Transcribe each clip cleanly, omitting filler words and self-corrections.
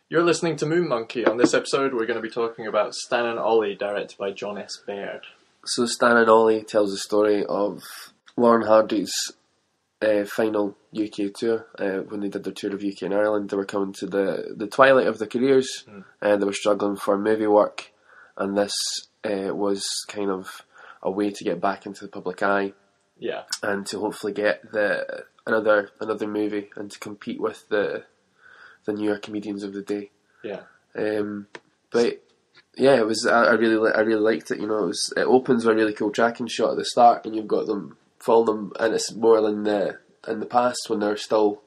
You're listening to Moon Monkey. On this episode, we're going to be talking about Stan and Ollie, directed by John S. Baird. So Stan and Ollie tells the story of Laurel and Hardy's final UK tour. When they did their tour of UK and Ireland, they were coming to the twilight of their careers, and they were struggling for movie work, and this was kind of a way to get back into the public eye, and to hopefully get another movie and to compete with the newer comedians of the day. But yeah, it was. I really liked it. You know, it opens with a really cool tracking shot at the start, and you've got them following them, and it's more in the past when they're still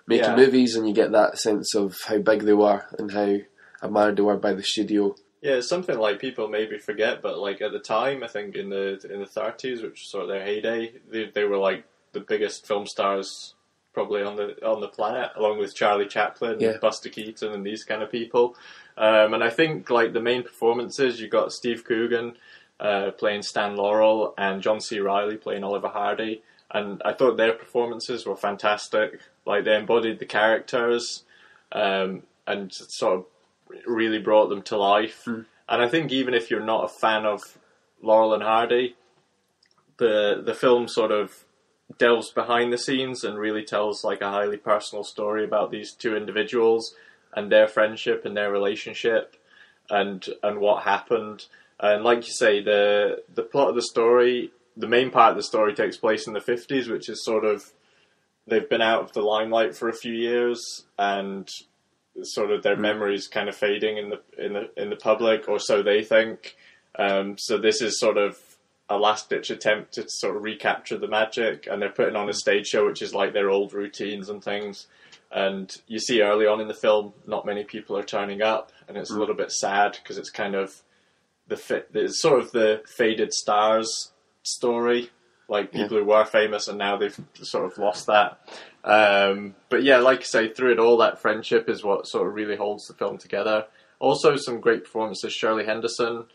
making movies, and you get that sense of how big they were and how admired they were by the studio. Yeah, it's something like people maybe forget, but like at the time, I think in the 30s, which was sort of their heyday, they were like the biggest film stars probably on the planet, along with Charlie Chaplin, Buster Keaton, and these kind of people. And I think like the main performances, you got Steve Coogan playing Stan Laurel and John C. Reilly playing Oliver Hardy, and I thought their performances were fantastic. Like they embodied the characters, and sort of really brought them to life. And I think even if you're not a fan of Laurel and Hardy, the film sort of delves behind the scenes and really tells like a highly personal story about these two individuals and their friendship and their relationship and what happened. And like you say, the plot of the story, the main part of the story takes place in the 50s, which is sort of, they've been out of the limelight for a few years, and sort of their memories kind of fading in the public, or so they think. So this is sort of a last-ditch attempt to sort of recapture the magic, and they're putting on a stage show which is like their old routines and things. And you see early on in the film, not many people are turning up, and it's a little bit sad because it's kind of it's sort of the faded stars story, like people who were famous and now they've sort of lost that. But yeah, like I say, through it all, that friendship is what sort of really holds the film together. Also, some great performances. Shirley Henderson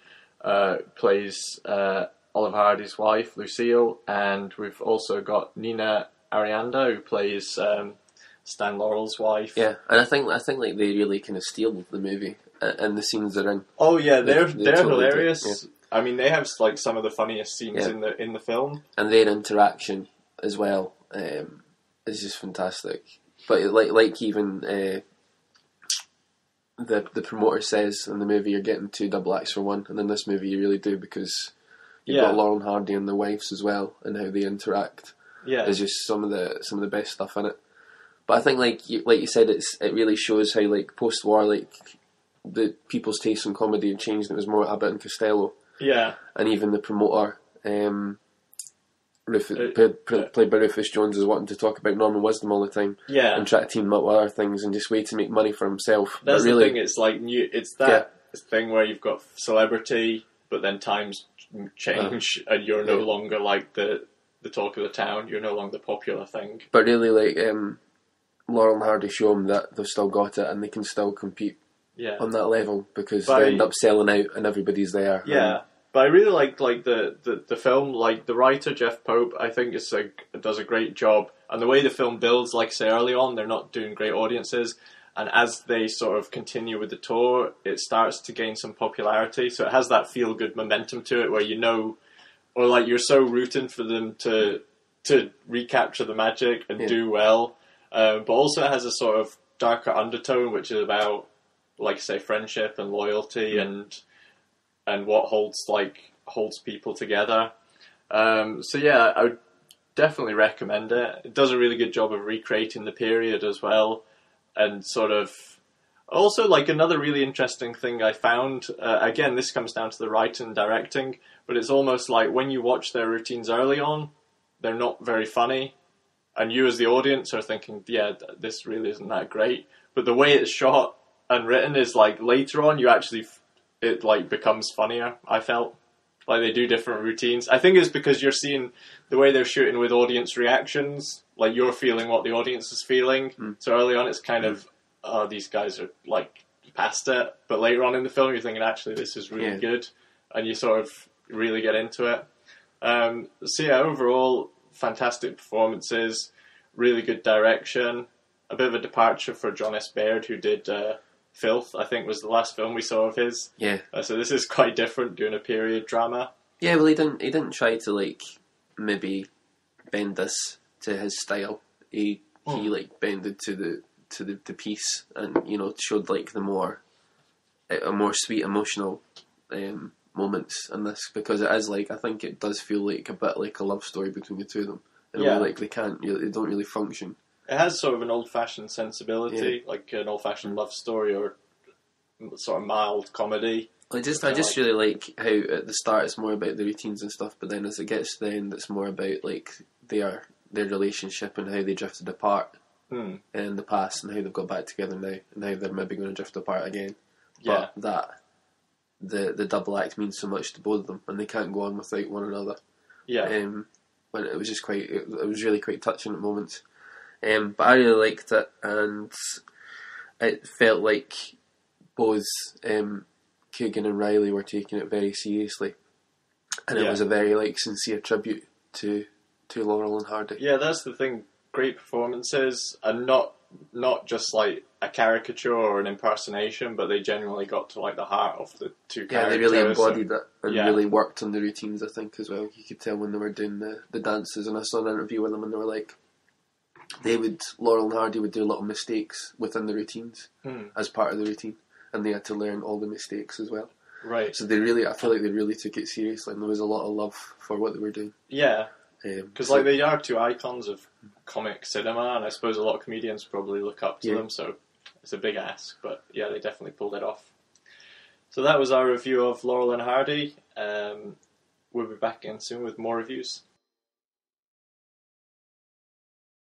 plays Oliver Hardy's wife, Lucille, and we've also got Nina Arianda, who plays Stan Laurel's wife. Yeah, and I think like they really kind of steal the movie and the scenes they're in. Oh yeah, they're totally hilarious. Yeah. I mean, they have like some of the funniest scenes in the film, and their interaction as well is just fantastic. But like even the promoter says in the movie, you're getting 2 double acts for one, and in this movie you really do, because you've got Laurel and Hardy and the wives as well, and how they interact. Yeah, there's just some of the best stuff in it. But I think like you said, it really shows how like post-war like the people's taste in comedy had changed. It was more Abbott and Costello. Yeah, and even the promoter, played by Rufus Jones, is wanting to talk about Norman Wisdom all the time. Yeah, and try to team him up with other things and just way to make money for himself. That's really, the thing. It's like new. It's that thing where you've got celebrity, but then times change, and you're no longer like the talk of the town. You're no longer the popular thing. But really, like Laurel and Hardy show them that they've still got it and they can still compete. On that level, because they end up selling out and everybody's there. Yeah, but I really like the film. Like the writer Jeff Pope, I think does a great job, and the way the film builds. Like I say early on, they're not doing great audiences, and as they sort of continue with the tour, it starts to gain some popularity. So it has that feel good momentum to it, where or like you're so rooting for them to recapture the magic and do well, but also it has a sort of darker undertone, which is about, like I say, friendship and loyalty and what holds people together. So yeah, I would definitely recommend it. It does a really good job of recreating the period as well, and sort of also like another really interesting thing I found. Again, this comes down to the writing and directing, but it's almost like when you watch their routines early on, they're not very funny, and you as the audience are thinking, yeah, this really isn't that great. But the way it's shot and written is like later on, it like becomes funnier. I felt like they do different routines. I think it's because you're seeing the way they're shooting with audience reactions. Like you're feeling what the audience is feeling. So early on, it's kind of, oh, these guys are like past it. But later on in the film, you're thinking, actually, this is really good, and you sort of really get into it. So yeah, overall, fantastic performances, really good direction. A bit of a departure for John S. Baird, who did Filth, I think, was the last film we saw of his. Yeah. So this is quite different, doing a period drama. Yeah, well, he didn't try to like maybe bend this to his style. He like bended to the piece, and showed like a more sweet emotional moments in this, because it is like, I think it does feel like a bit like a love story between the two of them. In a way, like they don't really function. It has sort of an old-fashioned sensibility, like an old-fashioned love story or sort of mild comedy. I just really like how at the start it's more about the routines and stuff, but then as it gets to the end, it's more about like their relationship and how they drifted apart in the past, and how they've got back together now, and how they're maybe going to drift apart again. Yeah. But that the double act means so much to both of them, and they can't go on without one another. Yeah. When it was just it was really quite touching at moments. But I really liked it, and it felt like both Coogan and Reilly were taking it very seriously, and it was a very like sincere tribute to Laurel and Hardy. Yeah, that's the thing. Great performances, and not just like a caricature or an impersonation, but they genuinely got to like the heart of the two characters. Yeah, they really embodied it and really worked on the routines, I think, as well. You could tell when they were doing the dances, and I saw an interview with them, and they were like, Laurel and Hardy would do little mistakes within the routines as part of the routine, and they had to learn all the mistakes as well. Right. So I feel like they really took it seriously, and there was a lot of love for what they were doing. Yeah. Because like they are two icons of comic cinema, and I suppose a lot of comedians probably look up to them, so it's a big ask, but yeah, they definitely pulled it off. So that was our review of Laurel and Hardy. We'll be back again soon with more reviews.